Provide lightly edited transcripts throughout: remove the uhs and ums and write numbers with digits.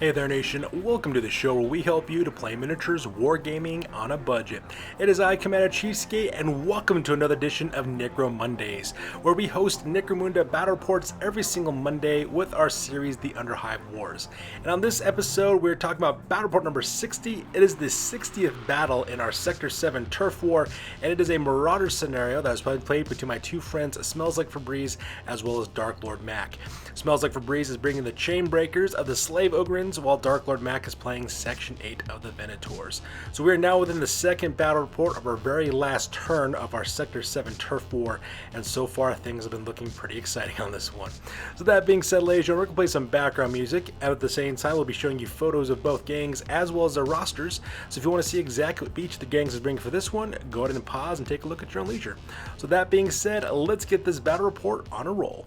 Hey there nation, welcome to the show where we help you to play miniatures wargaming on a budget. It is I, Commander Cheapskate, and welcome to another edition of Necro-Mondays, where we host Necromunda Battle Reports every single Monday with our series, the Underhive Wars. And on this episode, we're talking about Battle Report number 60. It is the 60th battle in our Sector 7 Turf War, and it is a Marauder scenario that was played between my two friends, Smells Like Febreze, as well as Dark Lord Mac. Smells Like Febreze is bringing the chain breakers of the Slave Ogryns, while Dark Lord Mac is playing Section 8 of the Venators. So we are now within the second battle report of our very last turn of our Sector 7 Turf War, and so far things have been looking pretty exciting on this one. So that being said, ladies and gentlemen, we're going to play some background music, and at the same time we'll be showing you photos of both gangs as well as their rosters. So if you want to see exactly what each of the gangs is bringing for this one, go ahead and pause and take a look at your own leisure. So that being said, let's get this battle report on a roll.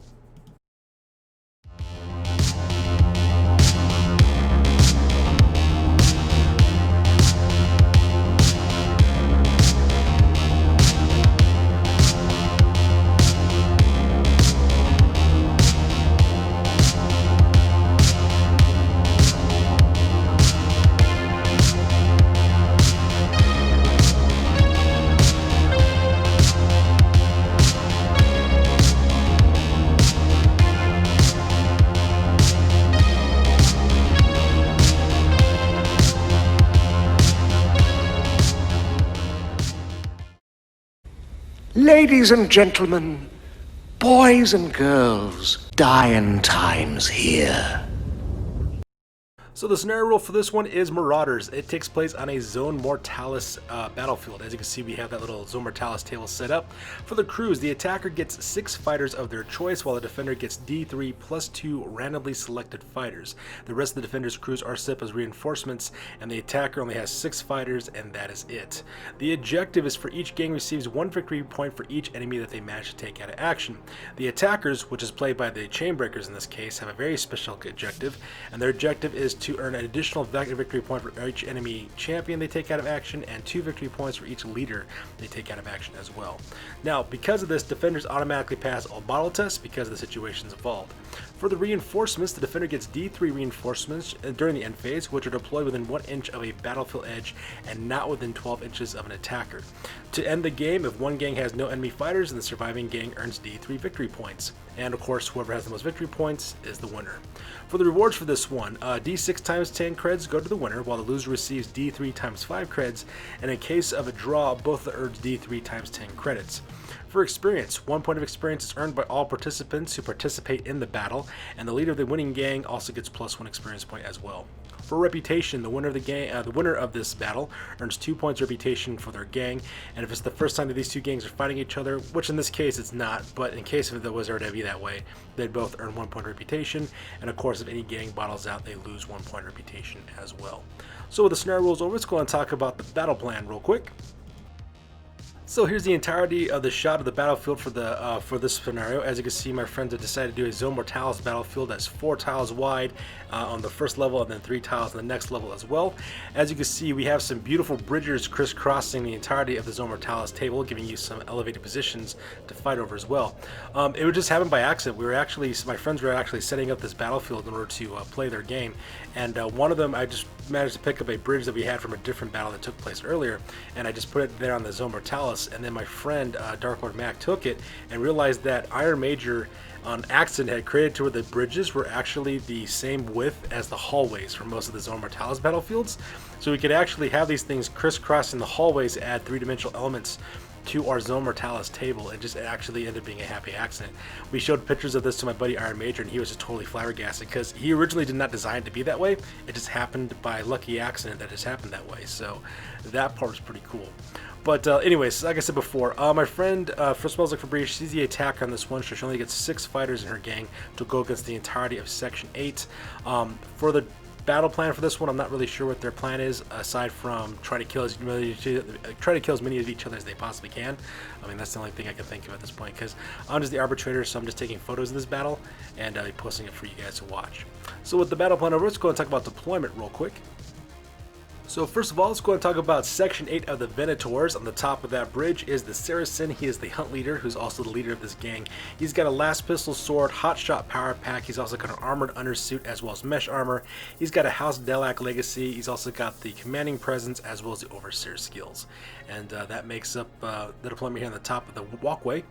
Ladies and gentlemen, boys and girls, dying times here. So the scenario rule for this one is Marauders. It takes place on a Zone Mortalis battlefield. As you can see, we have that little Zone Mortalis table set up. For the crews, the attacker gets 6 fighters of their choice, while the defender gets D3 plus 2 randomly selected fighters. The rest of the defender's crews are set up as reinforcements, and the attacker only has 6 fighters, and that is it. The objective is for each gang receives 1 victory point for each enemy that they manage to take out of action. The attackers, which is played by the Chainbreakers in this case, have a very special objective, and their objective is to earn an additional victory point for each enemy champion they take out of action, and 2 victory points for each leader they take out of action as well. Now, because of this, defenders automatically pass all battle tests because the situation's involved. For the reinforcements, the defender gets D3 reinforcements during the end phase, which are deployed within 1 inch of a battlefield edge and not within 12 inches of an attacker. To end the game, if one gang has no enemy fighters, then the surviving gang earns D3 victory points. And of course, whoever has the most victory points is the winner. For the rewards for this one, D6 times 10 creds go to the winner, while the loser receives D3 times 5 creds, and in case of a draw, both earns D3 times 10 credits. For experience, 1 point of experience is earned by all participants who participate in the battle, and the leader of the winning gang also gets +1 experience point as well. For reputation, the winner of this battle earns 2 points reputation for their gang, and if it's the first time that these two gangs are fighting each other, which in this case it's not, but in case if it was ever to be that way, they'd both earn 1 point reputation, and of course if any gang bottles out, they lose 1 point reputation as well. So with the scenario rules over, let's go and talk about the battle plan real quick. So here's the entirety of the shot of the battlefield for this scenario. As you can see, my friends have decided to do a Zone Mortalis battlefield that's 4 tiles wide on the first level, and then 3 tiles on the next level as well. As you can see, we have some beautiful bridges crisscrossing the entirety of the Zone Mortalis table, giving you some elevated positions to fight over as well. It would just happen by accident. My friends were actually setting up this battlefield in order to play their game, and one of them, I just managed to pick up a bridge that we had from a different battle that took place earlier, and I just put it there on the Zone Mortalis. And then my friend Dark Lord Mac took it and realized that Iron Major on accident had created to where the bridges were actually the same width as the hallways for most of the Zone Mortalis battlefields. So we could actually have these things crisscrossing the hallways, add 3-dimensional elements to our Zone Mortalis table. It just actually ended up being a happy accident. We showed pictures of this to my buddy Iron Major, and he was just totally flabbergasted because he originally did not design it to be that way. It just happened by lucky accident that it just happened that way. So that part was pretty cool. But anyways, like I said before, my friend first Smells Like Febreze, she's the attacker on this one, so she only gets 6 fighters in her gang to go against the entirety of Section 8. For the battle plan for this one, I'm not really sure what their plan is, aside from try to kill as many of each other as they possibly can. I mean, that's the only thing I can think of at this point, because I'm just the arbitrator, so I'm just taking photos of this battle and posting it for you guys to watch. So with the battle plan over, let's go and talk about deployment real quick. So first of all, let's go and talk about Section 8 of the Venators. On the top of that bridge is the Saracen. He is the hunt leader, who's also the leader of this gang. He's got a last pistol sword, hotshot power pack. He's also got an armored undersuit as well as mesh armor. He's got a House Delac legacy. He's also got the commanding presence as well as the overseer skills. And that makes up the deployment here on the top of the walkway.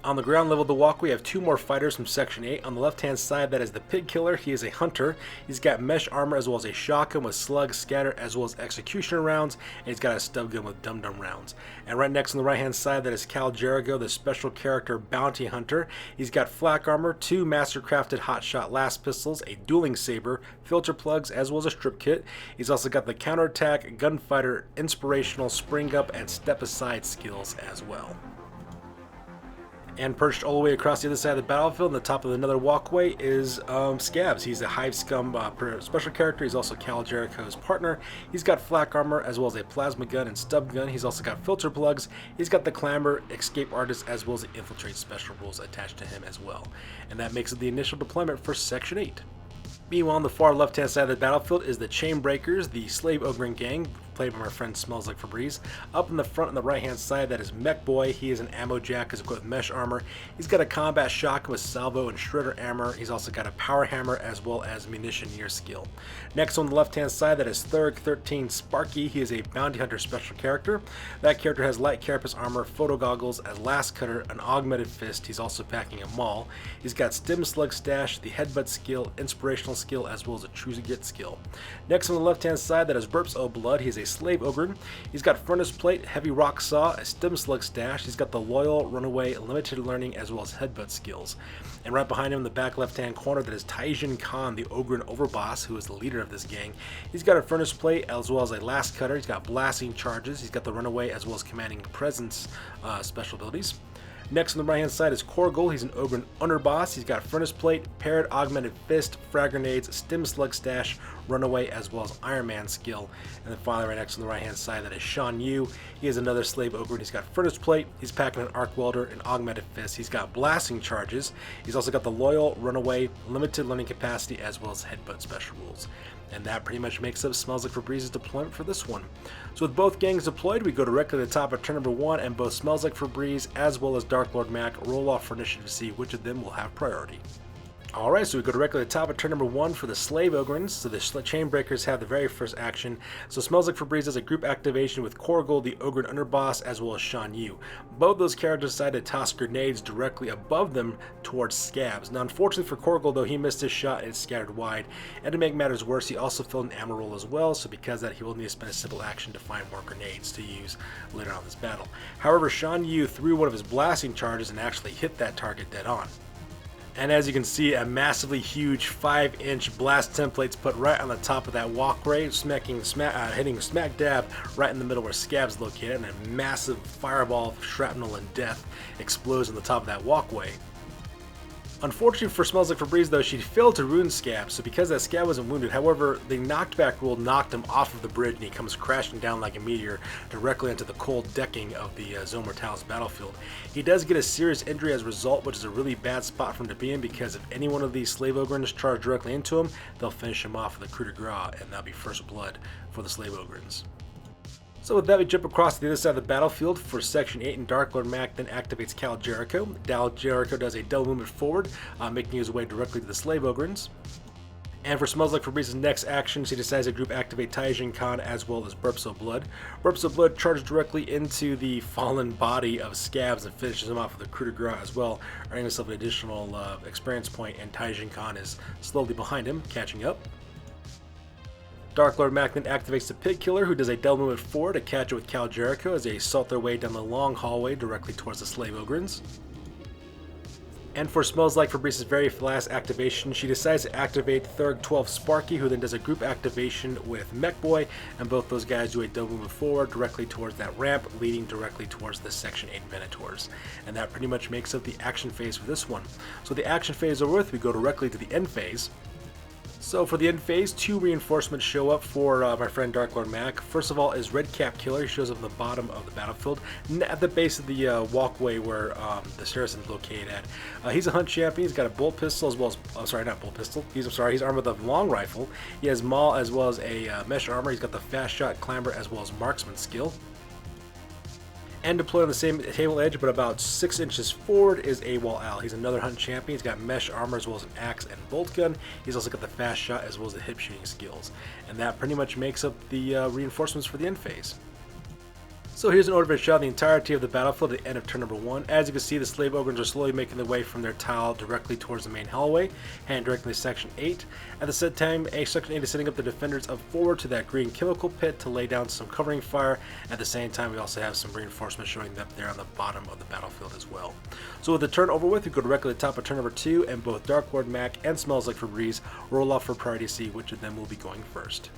On the ground level of the walkway, we have two more fighters from Section 8. On the left-hand side, that is the Pig Killer. He is a hunter. He's got mesh armor as well as a shotgun with slug, scatter, as well as executioner rounds. And he's got a stub gun with dum-dum rounds. And right next on the right-hand side, that is Cal Jericho, the special character bounty hunter. He's got flak armor, two master-crafted hotshot last pistols, a dueling saber, filter plugs, as well as a strip kit. He's also got the counterattack, gunfighter, inspirational, spring up, and step aside skills as well. And perched all the way across the other side of the battlefield on the top of another walkway is Scabs. He's a Hive Scum special character. He's also Cal Jericho's partner. He's got flak armor as well as a plasma gun and stub gun. He's also got filter plugs. He's got the Clamber, Escape Artist, as well as the Infiltrate special rules attached to him as well. And that makes it the initial deployment for Section 8. Meanwhile, on the far left-hand side of the battlefield is the Chainbreakers, the Slave Ogryn gang, played by my friend Smells Like Febreze. Up in the front on the right-hand side, that is Mech Boy. He is an ammo jack, is equipped with mesh armor. He's got a combat shotgun with salvo and shredder armor. He's also got a power hammer as well as munitioneer skill. Next on the left-hand side, that is Thurg 13 Sparky. He is a bounty hunter special character. That character has light carapace armor, photo goggles, a last cutter, an augmented fist. He's also packing a maul. He's got stim slug stash, the headbutt skill, inspirational skill, as well as a choose a get skill. Next on the left hand side, that is Burps O Blood. He's a Slave Ogryn. He's got furnace plate, heavy rock saw, a stim slug stash. He's got the loyal, runaway, limited learning, as well as headbutt skills. And right behind him in the back left hand corner, that is Taijin Khan, the Ogryn overboss, who is the leader of this gang. He's got a furnace plate as well as a last cutter. He's got blasting charges. He's got the runaway as well as commanding presence special abilities. Next on the right hand side is Korgul. He's an Ogryn underboss. He's got furnace plate, parrot augmented fist, frag grenades, stim slug stash, runaway, as well as Iron Man skill. And then finally right next on the right hand side, that is Shan Yu. He is another Slave Ogryn. He's got furnace plate, he's packing an arc welder, an augmented fist. He's got blasting charges. He's also got the loyal, runaway, limited learning capacity, as well as headbutt special rules. And that pretty much makes up Smells Like Febrze's deployment for this one. So with both gangs deployed, we go directly to the top of turn number 1, and both Smells Like Febrze as well as Dark Lord Mac roll off for initiative to see which of them will have priority. Alright, so we go directly to the top of turn number 1 for the Slave Ogryns. So the Chainbreakers have the very first action. So Smells Like Febrze does a group activation with Korgul, the Ogryn underboss, as well as Shan Yu. Both those characters decide to toss grenades directly above them towards Scabs. Now, unfortunately for Korgul, though, he missed his shot and it scattered wide. And to make matters worse, he also filled an ammo roll as well, so because of that, he will need to spend a simple action to find more grenades to use later on in this battle. However, Shan Yu threw one of his blasting charges and actually hit that target dead on. And as you can see, a massively huge 5-inch blast template's put right on the top of that walkway, hitting smack dab right in the middle where Scab's located, and a massive fireball of shrapnel and death explodes on the top of that walkway. Unfortunately for Smells Like Febrze, though, she failed to ruin Scab, so because that Scab wasn't wounded, however, the knockback rule knocked him off of the bridge and he comes crashing down like a meteor directly into the cold decking of the Zone Mortalis battlefield. He does get a serious injury as a result, which is a really bad spot for him to be in, because if any one of these Slave Ogryns charge directly into him, they'll finish him off with a coup de grace, and that'll be first blood for the Slave Ogryns. So with that, we jump across to the other side of the battlefield for Section 8, and Dark Lord Mac then activates Cal Jericho. Cal Jericho does a double movement forward, making his way directly to the Slave Ogryns. And for Smells Like Febrze's next action, she decides to group activate Taijin Khan as well as Burps O Blood. Burps O Blood charges directly into the fallen body of Scabs and finishes him off with a coup de grace as well, earning himself an additional experience point, and Taijin Khan is slowly behind him, catching up. Dark Lord Mac then activates the Pig Killer, who does a double movement forward to catch it with Cal Jericho as they assault their way down the long hallway directly towards the Slave Ogryns. And for Smells Like Febrze's very last activation, she decides to activate Thurg 12 Sparky, who then does a group activation with Mech Boy, and both those guys do a double movement forward directly towards that ramp, leading directly towards the Section 8 Venators. And that pretty much makes up the action phase for this one. So the action phase over with, we go directly to the end phase. So for the end phase, 2 reinforcements show up for my friend Dark Lord Mac. First of all is Red Cap Killer. He shows up at the bottom of the battlefield, at the base of the walkway where the Saracen's located at. He's a hunt champion. He's got a bolt pistol as well as, oh sorry, not bolt pistol. He's armed with a long rifle. He has maul as well as a mesh armor. He's got the fast shot, clamber as well as marksman skill. And deployed on the same table edge, but about 6 inches forward, is AWOL Al. He's another hunt champion. He's got mesh armor as well as an axe and bolt gun. He's also got the fast shot as well as the hip shooting skills. And that pretty much makes up the reinforcements for the end phase. So here's an overhead shot of the entirety of the battlefield at the end of turn number 1. As you can see, the Slave Ogryns are slowly making their way from their tile directly towards the main hallway, heading directly to Section 8. At the said time, Section 8 is setting up the defenders up forward to that green chemical pit to lay down some covering fire. At the same time, we also have some reinforcements showing up there on the bottom of the battlefield as well. So with the turn over with, we go directly to the top of turn number 2, and both Dark Lord Mac and Smells Like Febreze roll off for priority to see which of them will be going first.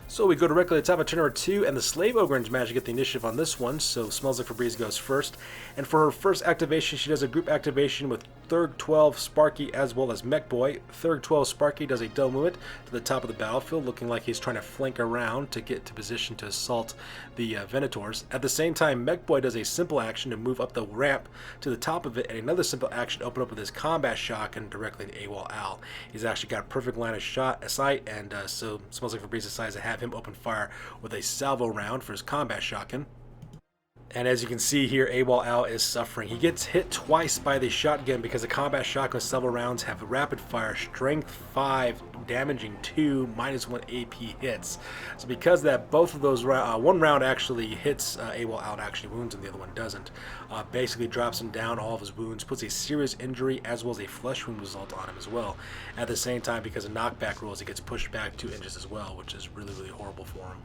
So we go directly to the top of turn number 2, and the Slave Ogryns manage to get the initiative on this one, so Smells Like Febreze goes first. And for her first activation, she does a group activation with Thurg 12, Sparky, as well as Mech Boy. Thurg 12 Sparky does a double movement to the top of the battlefield, looking like he's trying to flank around to get to position to assault the Venators. At the same time, Mech Boy does a simple action to move up the ramp to the top of it, and another simple action to open up with his combat shotgun directly to AWOL Al. He's actually got a perfect line of sight, and so Smells Like Febreze decides to have him open fire with a salvo round for his combat shotgun. And as you can see here, AWOL Al is suffering. He gets hit twice by the shotgun because the combat shotgun salvo rounds have rapid fire, strength 5, damaging 2, -1 AP hits. So because of that, both of those, one round actually hits AWOL Al and actually wounds him, the other one doesn't. Basically drops him down all of his wounds, puts a serious injury as well as a flesh wound result on him as well. At the same time, because of knockback rules, he gets pushed back 2 inches as well, which is really, really horrible for him.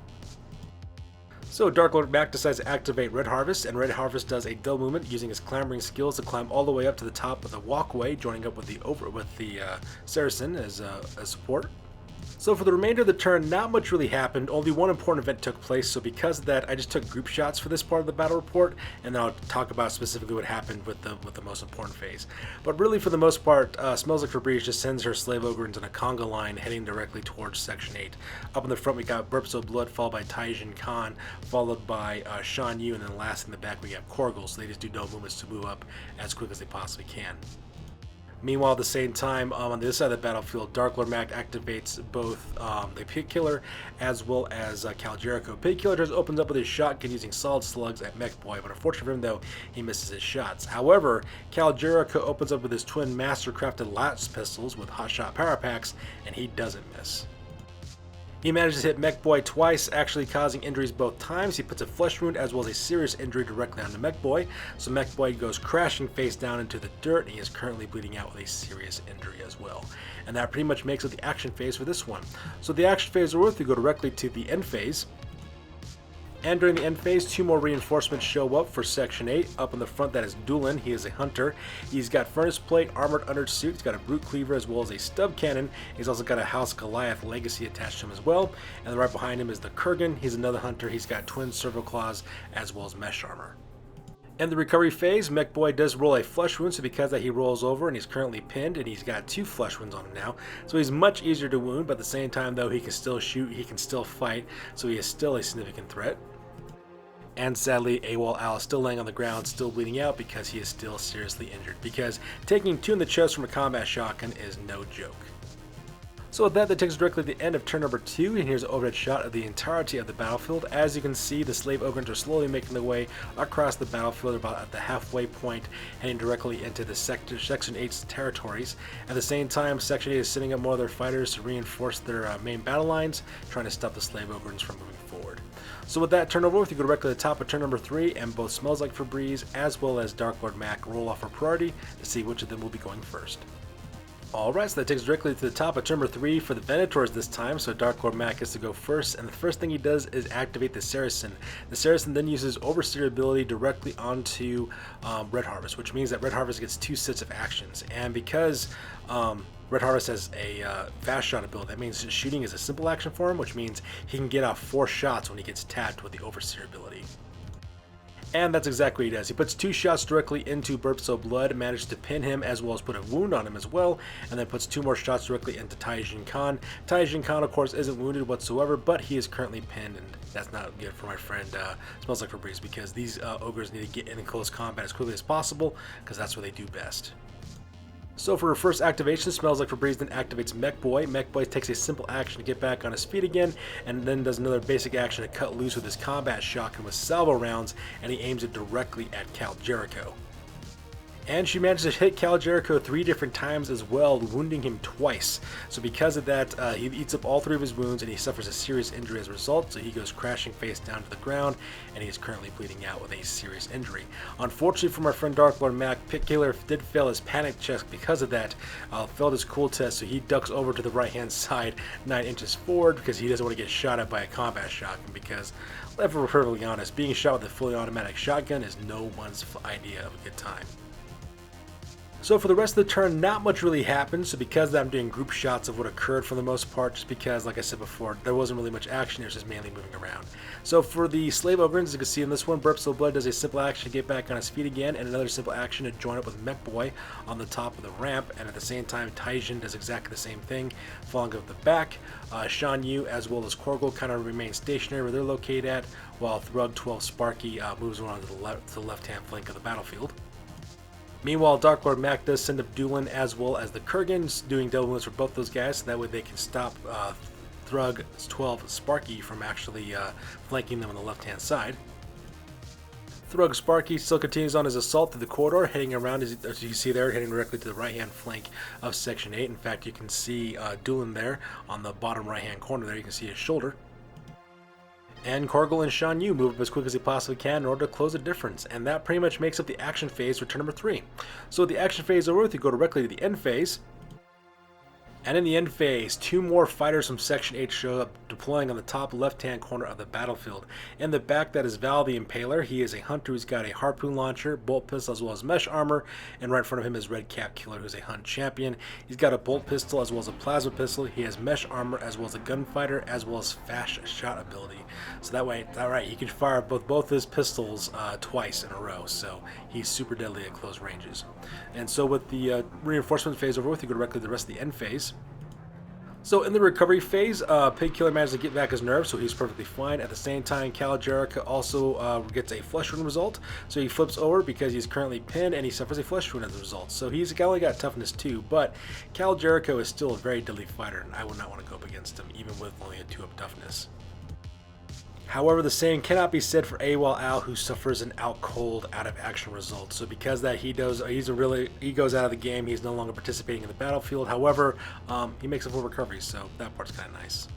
So Dark Lord Mac decides to activate Red Harvest, and Red Harvest does a double movement using his clambering skills to climb all the way up to the top of the walkway, joining up with the Saracen as support. So for the remainder of the turn, not much really happened. Only one important event took place, so because of that, I just took group shots for this part of the battle report, and then I'll talk about specifically what happened with the most important phase. But really, for the most part, Smells Like Febreze just sends her Slave Ogryns in a conga line heading directly towards Section 8. Up in the front, we got Burps of Blood, followed by Taijin Khan, followed by Shan Yu, and then last in the back, we have Korgel, so they just do no movements to move up as quick as they possibly can. Meanwhile, at the same time, on the other side of the battlefield, Dark Lord Mac activates both the Pig Killer as well as Cal Jericho. Pig Killer just opens up with his shotgun using solid slugs at Mech Boy, but unfortunately for him, though, he misses his shots. However, Cal Jericho opens up with his twin master-crafted latch pistols with hotshot power packs, and he doesn't miss. He manages to hit Mech Boy twice, actually causing injuries both times. He puts a flesh wound as well as a serious injury directly onto Mech Boy, so Mech Boy goes crashing face down into the dirt, and he is currently bleeding out with a serious injury as well. And that pretty much makes it the action phase for this one. So the action phase over with, we go directly to the end phase. And during the end phase, 2 more reinforcements show up for Section 8. Up in the front, that is Doolin. He is a hunter. He's got furnace plate, armored undersuit. He's got a brute cleaver as well as a stub cannon. He's also got a House Goliath legacy attached to him as well. And right behind him is the Kurgan. He's another hunter. He's got twin servo claws as well as mesh armor. In the recovery phase, Mech Boy does roll a flesh wound, so because of that he rolls over and he's currently pinned, and he's got 2 flesh wounds on him now. So he's much easier to wound, but at the same time though, he can still shoot, he can still fight, so he is still a significant threat. And sadly, AWOL Al is still laying on the ground, still bleeding out because he is still seriously injured, because taking 2 in the chest from a combat shotgun is no joke. So with that takes us directly to the end of turn number 2, and here's an overhead shot of the entirety of the battlefield. As you can see, the Slave Ogryns are slowly making their way across the battlefield, about at the halfway point, heading directly into the Section 8's territories. At the same time, Section 8 is sending up more of their fighters to reinforce their main battle lines, trying to stop the Slave Ogryns from moving forward. So with that turn over with, you go directly to the top of turn number 3, and both Smells Like Febreze as well as Dark Lord Mac roll off for priority to see which of them will be going first. Alright, so that takes us directly to the top of turn number 3 for the Venators this time, so Dark Lord Mac gets to go first, and the first thing he does is activate the Saracen. The Saracen then uses Overseer ability directly onto Red Harvest, which means that Red Harvest gets 2 sets of actions, and because Red Harvest has a fast shot ability, that means shooting is a simple action for him, which means he can get off 4 shots when he gets tapped with the Overseer ability. And that's exactly what he does. He puts 2 shots directly into Burpso Blood, manages to pin him as well as put a wound on him as well, and then puts 2 more shots directly into Taijin Khan. Taijin Khan, of course, isn't wounded whatsoever, but he is currently pinned, and that's not good for my friend Smells Like Febreze, because these ogres need to get in close combat as quickly as possible, because that's what they do best. So for her first activation, Smells Like Febreze then activates Mech Boy. Mech Boy takes a simple action to get back on his feet again, and then does another basic action to cut loose with his combat shotgun with salvo rounds, and he aims it directly at Cal Jericho. And she manages to hit Cal Jericho 3 different times as well, wounding him twice. So because of that, he eats up all 3 of his wounds, and he suffers a serious injury as a result, so he goes crashing face down to the ground, and he is currently bleeding out with a serious injury. Unfortunately for my friend Dark Lord Mac, Pit Killer did fail his panic check because of that, failed his cool test, so he ducks over to the right hand side 9 inches forward because he doesn't want to get shot at by a combat shotgun, because, if we're perfectly honest, being shot with a fully automatic shotgun is no one's idea of a good time. So for the rest of the turn, not much really happened, so because of that, I'm doing group shots of what occurred for the most part, just because, like I said before, there wasn't really much action, it was just mainly moving around. So for the Slave Ogryns, as you can see in this one, Burpso Blood does a simple action to get back on his feet again, and another simple action to join up with Mech Boy on the top of the ramp, and at the same time, Taijin does exactly the same thing, following up the back. Shan Yu, as well as Korgel, kind of remain stationary where they're located at, while Thrug 12 Sparky moves around to the left-hand flank of the battlefield. Meanwhile, Dark Lord Mac does send up Doolin as well as the Kurgans, doing double moves for both those guys, so that way they can stop Thrug 12 Sparky from actually flanking them on the left-hand side. Thrug Sparky still continues on his assault through the corridor, heading around, as you can see there, heading directly to the right-hand flank of Section 8. In fact, you can see Doolin there on the bottom right-hand corner there. You can see his shoulder. And Korgel and Shan Yu move up as quick as they possibly can in order to close the difference, and that pretty much makes up the action phase for turn number 3. So with the action phase over with, you go directly to the end phase. And in the end phase, 2 more fighters from Section 8 show up, deploying on the top left-hand corner of the battlefield. In the back, that is Val the Impaler. He is a hunter who's got a harpoon launcher, bolt pistol, as well as mesh armor. And right in front of him is Red Cap Killer, who's a hunt champion. He's got a bolt pistol as well as a plasma pistol. He has mesh armor as well as a gunfighter, as well as fast shot ability. So that way, alright, he can fire both his pistols twice in a row. So he's super deadly at close ranges. And so with the reinforcement phase over with, you go directly to the rest of the end phase. So in the recovery phase, Pig Killer managed to get back his nerve, so he's perfectly fine. At the same time, Cal Jericho also gets a flesh wound result, so he flips over because he's currently pinned and he suffers a flesh wound as a result. So he's only got toughness 2, but Cal Jericho is still a very deadly fighter, and I would not want to go up against him, even with only a 2-up toughness. However, the same cannot be said for AWOL Al, who suffers an out cold out of action result. So because that he goes out of the game, he's no longer participating in the battlefield. However, he makes a full recovery, so that part's kind of nice.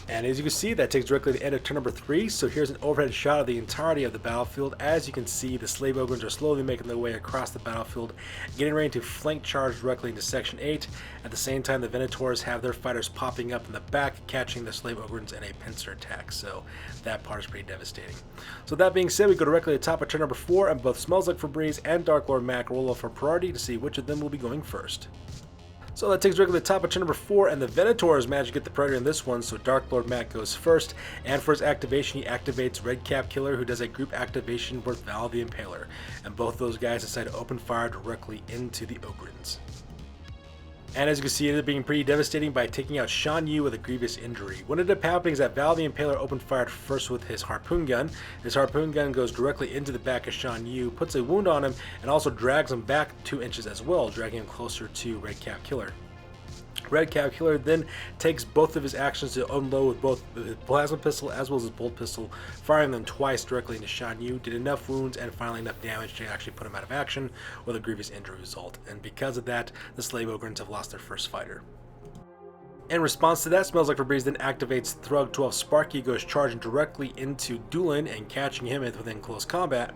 And as you can see, that takes directly to the end of turn number 3. So here's an overhead shot of the entirety of the battlefield. As you can see, the Slave Ogryns are slowly making their way across the battlefield, getting ready to flank charge directly into Section 8. At the same time, the Venators have their fighters popping up in the back, catching the Slave Ogryns in a pincer attack. So that part is pretty devastating. So that being said, we go directly to the top of turn number 4, and both Smells Like Febreze and Dark Lord Mac roll off for priority to see which of them will be going first. So that takes directly to the top of turn number 4, and the Venators manage to get the priority on this one, so Dark Lord Mac goes first, and for his activation he activates Red Cap Killer, who does a group activation with Val the Impaler, and both those guys decide to open fire directly into the Ogryns. And as you can see, it ended up being pretty devastating by taking out Shan Yu with a grievous injury. What ended up happening is that Val the Impaler opened fire first with his harpoon gun. His harpoon gun goes directly into the back of Shan Yu, puts a wound on him, and also drags him back 2 inches as well, dragging him closer to Red Cap Killer. Red Cap Killer then takes both of his actions to unload with both his plasma pistol as well as his bolt pistol, firing them twice directly into Shan Yu, did enough wounds and finally enough damage to actually put him out of action with a grievous injury result. And because of that, the Slave Ogryns have lost their first fighter. In response to that, Smells Like Febreze then activates Thrug 12 Sparky, goes charging directly into Doolin and catching him within close combat.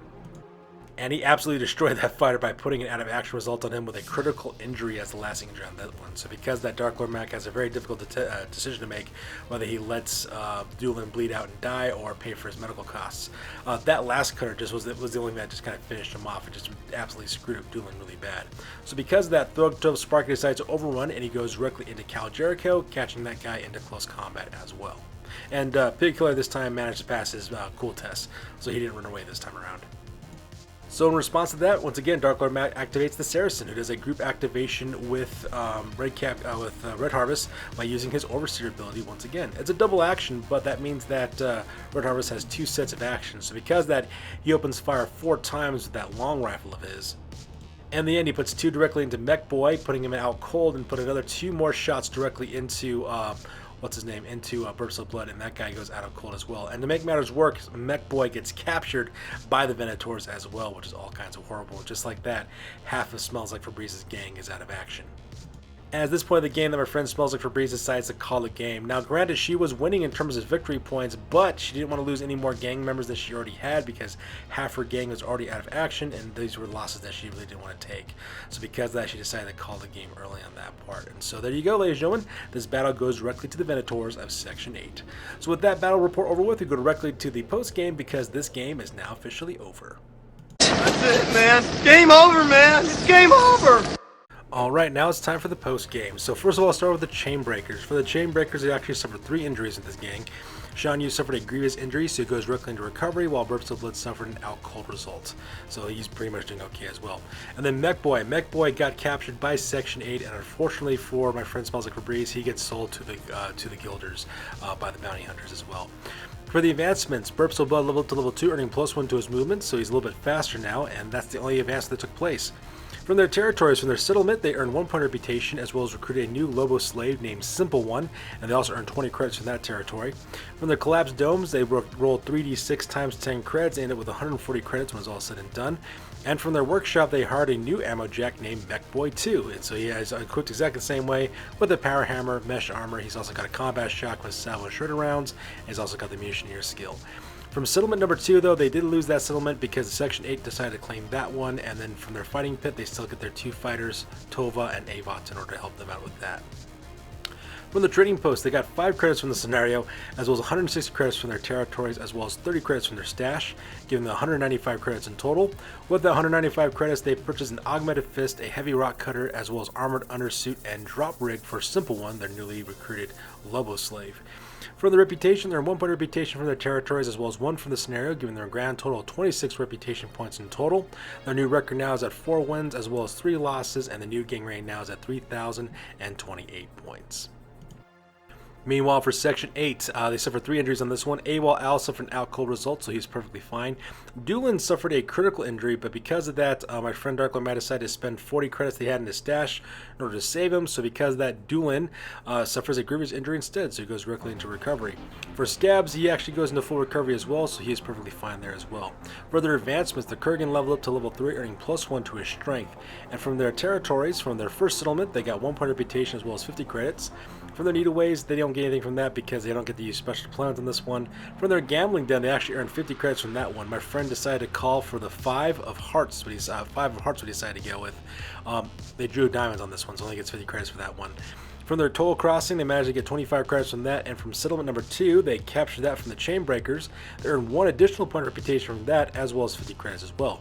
And he absolutely destroyed that fighter by putting an out of action result on him with a critical injury as the last injury on that one. So because that, Dark Lord Mac has a very difficult decision to make, whether he lets Doolin bleed out and die or pay for his medical costs. That last cutter just was the only thing that just kind of finished him off. It just absolutely screwed up Doolin really bad. So because of that, Thrug 12 Sparky decides to overrun, and he goes directly into Cal Jericho, catching that guy into close combat as well. And Pig Killer this time managed to pass his cool test, so he didn't run away this time around. So in response to that, once again, Dark Lord activates the Saracen, who does a group activation with Red Harvest by using his Overseer ability once again. It's a double action, but that means that Red Harvest has 2 sets of actions. So because that, he opens fire 4 times with that long rifle of his. In the end, he puts 2 directly into Mech Boy, putting him out cold, and put another 2 more shots directly into into Burps of Blood, and that guy goes out of cold as well. And to make matters worse, Mech Boy gets captured by the Venators as well, which is all kinds of horrible. Just like that, half of Smells Like Febreze' gang is out of action. At this point of the game, that my friend Smells Like Febreze decides to call the game. Now, granted, she was winning in terms of victory points, but she didn't want to lose any more gang members than she already had because half her gang was already out of action, and these were losses that she really didn't want to take. So because of that, she decided to call the game early on that part. And so there you go, ladies and gentlemen. This battle goes directly to the Venators of Section 8. So with that battle report over with, we go directly to the post-game because this game is now officially over. That's it, man. Game over, man. It's game over. Alright, now it's time for the post-game. So first of all, I'll start with the Chainbreakers. For the Chainbreakers, they actually suffered 3 injuries in this gang. Sean Yu suffered a grievous injury, so he goes directly into recovery, while Burps of Blood suffered an out-cold result. So he's pretty much doing okay as well. And then Mech Boy got captured by Section 8, and unfortunately for my friend Smells Like Febreze, he gets sold to the Guilders by the Bounty Hunters as well. For the advancements, Burps of Blood leveled up to level 2, earning +1 to his movement, so he's a little bit faster now, and that's the only advancement that took place. From their territories, from their settlement, they earn 1 point reputation, as well as recruit a new Lobo slave named Simple One, and they also earn 20 credits from that territory. From their collapsed domes, they rolled 3d6 times 10 credits, and ended with 140 credits when it's all said and done. And from their workshop, they hired a new ammo jack named Mech Boy 2, and so he is equipped exactly the same way with a power hammer, mesh armor. He's also got a combat shotgun with salvo shredder rounds, and he's also got the munitioneer skill. From settlement number 2, though, they did lose that settlement because Section 8 decided to claim that one, and then from their fighting pit, they still get their 2 fighters, Tova and Avot, in order to help them out with that. From the trading post, they got 5 credits from the scenario, as well as 160 credits from their territories, as well as 30 credits from their stash, giving them 195 credits in total. With the 195 credits, they purchased an augmented fist, a heavy rock cutter, as well as armored undersuit and drop rig for Simple One, their newly recruited Lobo slave. For the reputation, they earned 1 point reputation from their territories, as well as 1 from the scenario, giving them a grand total of 26 reputation points in total. Their new record now is at 4 wins, as well as 3 losses, and the new gang rank now is at 3,028 points. Meanwhile, for Section 8, they suffered 3 injuries on this one. AWOL Al suffered an out-cold result, so he's perfectly fine. Doolin suffered a critical injury, but because of that, my friend Dark Lord decided to spend 40 credits they had in his stash in order to save him. So because of that, Doolin suffers a grievous injury instead, so he goes directly into recovery. For Scabs, he actually goes into full recovery as well, so he is perfectly fine there as well. For their advancements, the Kurgan leveled up to level 3, earning +1 to his strength. And from their territories, from their first settlement, they got 1 point reputation as well as 50 credits. From their Needleways, they don't get anything from that because they don't get to use special deployments on this one. From their Gambling Den, they actually earned 50 credits from that one. My friend decided to call for the 5 of Hearts, what he decided to go with. They drew diamonds on this one, so only gets 50 credits for that one. From their Toll Crossing, they managed to get 25 credits from that, and from settlement number 2, they captured that from the Chainbreakers. They earned 1 additional point of reputation from that, as well as 50 credits as well.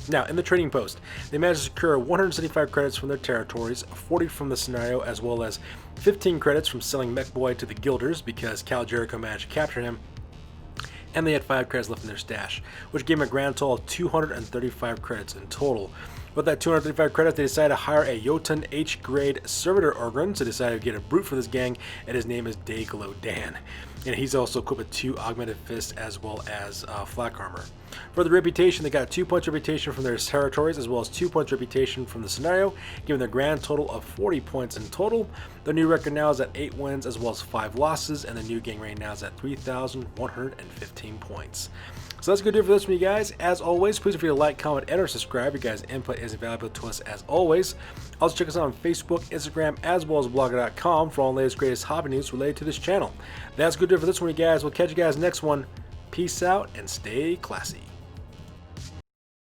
Now, in the trading post, they managed to secure 175 credits from their territories, 40 from the scenario, as well as 15 credits from selling Mech Boy to the Guilders because Cal Jericho managed to capture him, and they had 5 credits left in their stash, which gave them a grand total of 235 credits in total. With that 235 credits, they decided to hire a Jotun H-grade Servitor Ogryns, so they decided to get a brute for this gang, and his name is Dayglow Dan. And he's also equipped with 2 augmented fists as well as flak armor. For the reputation, they got 2 points reputation from their territories as well as 2 points reputation from the scenario, giving their grand total of 40 points in total. Their new record now is at 8 wins as well as 5 losses, and the new gang rank now is at 3,115 points. So that's going to do it for this one, you guys. As always, please feel free to like, comment, and or subscribe. Your guys' input is invaluable to us as always. Also check us out on Facebook, Instagram, as well as blogger.com for all the latest, greatest hobby news related to this channel. That's going to do it for this one, you guys. We'll catch you guys next one. Peace out and stay classy.